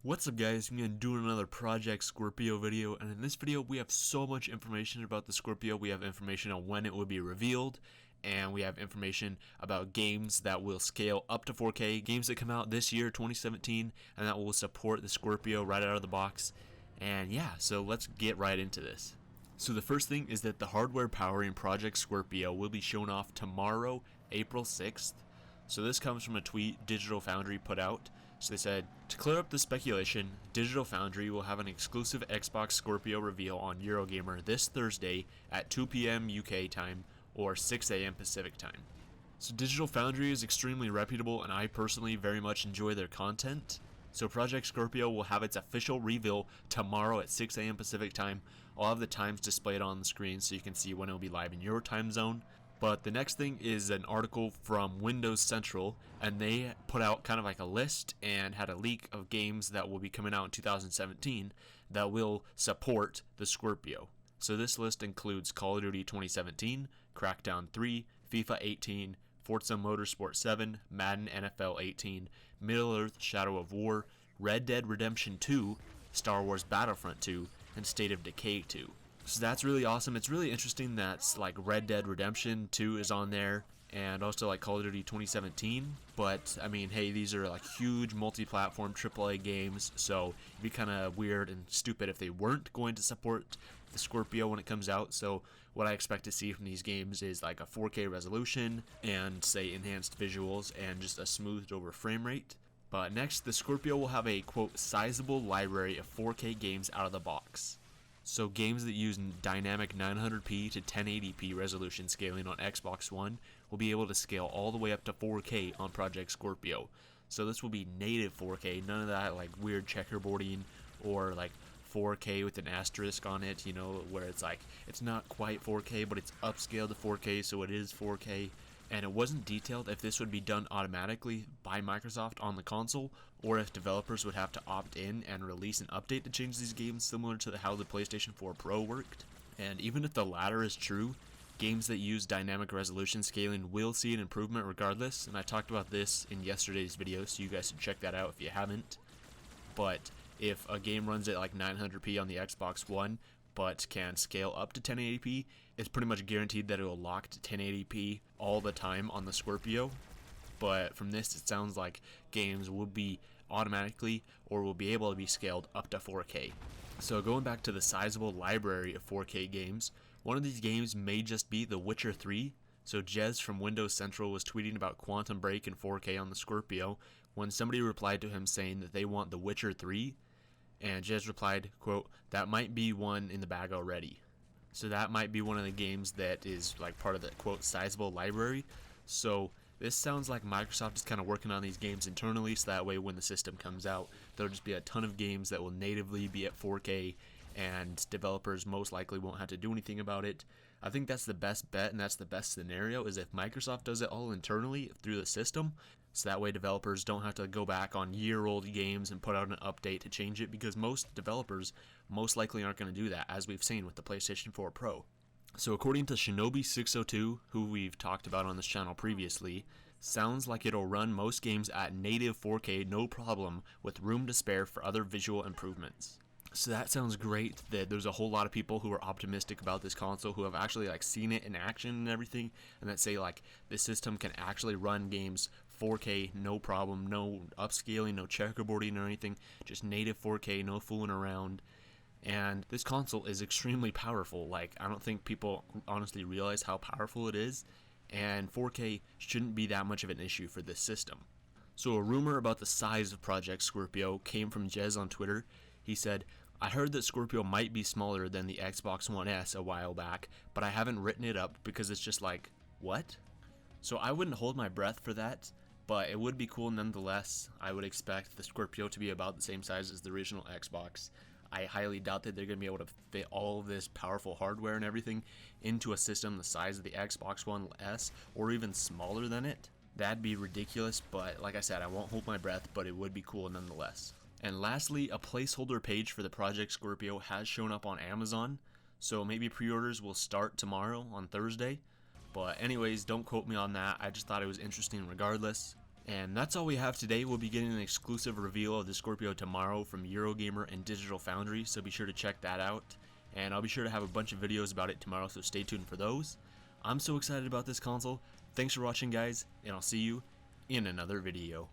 What's up guys, I'm going to do another Project Scorpio video, and in this video we have so much information about the Scorpio. We have information on when it will be revealed, and we have information about games that will scale up to 4K, games that come out this year, 2017, and that will support the Scorpio right out of the box. And yeah, so let's get right into this. So the first thing is that the hardware powering Project Scorpio will be shown off tomorrow, April 6th. So this comes from a tweet DigitalFoundry put out. So they said, to clear up the speculation, DigitalFoundry will have an exclusive Xbox Scorpio reveal on Eurogamer this Thursday at 2 p.m. UK time or 6 a.m. Pacific time. So DigitalFoundry is extremely reputable, and I personally very much enjoy their content. So Project Scorpio will have its official reveal tomorrow at 6 a.m. Pacific time. I'll have the times displayed on the screen so you can see when it will be live in your time zone. But the next thing is an article from Windows Central, and they put out kind of like a list and had a leak of games that will be coming out in 2017 that will support the Scorpio. So this list includes Call of Duty 2017, Crackdown 3, FIFA 18, Forza Motorsport 7, Madden NFL 18, Middle-earth Shadow of War, Red Dead Redemption 2, Star Wars Battlefront 2, and State of Decay 2. So that's really awesome. It's really interesting that like Red Dead Redemption 2 is on there, and also like Call of Duty 2017. But I mean, hey, these are like huge multi-platform AAA games, so it'd be kind of weird and stupid if they weren't going to support the Scorpio when it comes out. So what I expect to see from these games is like a 4K resolution and say enhanced visuals and just a smoothed over frame rate. But next, the Scorpio will have a quote sizable library of 4K games out of the box. So games that use dynamic 900p to 1080p resolution scaling on Xbox One will be able to scale all the way up to 4K on Project Scorpio. So this will be native 4K, none of that like weird checkerboarding or like 4K with an asterisk on it, you know, where it's like it's not quite 4K but it's upscaled to 4K, so it is 4K. And it wasn't detailed if this would be done automatically by Microsoft on the console, or if developers would have to opt in and release an update to change these games similar to how the PlayStation 4 Pro worked. And even if the latter is true, games that use dynamic resolution scaling will see an improvement regardless, and I talked about this in yesterday's video, so you guys should check that out if you haven't. But if a game runs at like 900p on the Xbox One, but can scale up to 1080p, it's pretty much guaranteed that it will lock to 1080p all the time on the Scorpio. But from this, it sounds like games will be automatically or will be able to be scaled up to 4K. So going back to the sizable library of 4K games, one of these games may just be The Witcher 3. So Jez from Windows Central was tweeting about Quantum Break in 4K on the Scorpio when somebody replied to him saying that they want The Witcher 3. And Jez replied, quote, that might be one in the bag already. So that might be one of the games that is like part of the, quote, sizable library. So this sounds like Microsoft is kind of working on these games internally, so that way when the system comes out, there'll just be a ton of games that will natively be at 4K, and developers most likely won't have to do anything about it. I think that's the best bet, and that's the best scenario, is if Microsoft does it all internally through the system, so that way developers don't have to go back on year-old games and put out an update to change it, because most developers most likely aren't going to do that, as we've seen with the PlayStation 4 Pro. So according to Shinobi602, who we've talked about on this channel previously, sounds like it'll run most games at native 4K no problem, with room to spare for other visual improvements. So that sounds great. That there's a whole lot of people who are optimistic about this console, who have actually like seen it in action and everything, and that say like this system can actually run games 4K no problem, no upscaling, no checkerboarding or anything, just native 4K, no fooling around. And this console is extremely powerful. Like, I don't think people honestly realize how powerful it is, and 4K shouldn't be that much of an issue for this system. So a rumor about the size of Project Scorpio came from Jez on Twitter. He said, I heard that Scorpio might be smaller than the Xbox One S a while back, but I haven't written it up because it's just like, what? So I wouldn't hold my breath for that, but it would be cool nonetheless. I would expect the Scorpio to be about the same size as the original Xbox. I highly doubt that they're going to be able to fit all of this powerful hardware and everything into a system the size of the Xbox One S, or even smaller than it. That'd be ridiculous, but like I said, I won't hold my breath, but it would be cool nonetheless. And lastly, a placeholder page for the Project Scorpio has shown up on Amazon, so maybe pre-orders will start tomorrow on Thursday. But anyways, don't quote me on that. I just thought it was interesting regardless. And that's all we have today. We'll be getting an exclusive reveal of the Scorpio tomorrow from Eurogamer and DigitalFoundry, so be sure to check that out. And I'll be sure to have a bunch of videos about it tomorrow, so stay tuned for those. I'm so excited about this console. Thanks for watching, guys, and I'll see you in another video.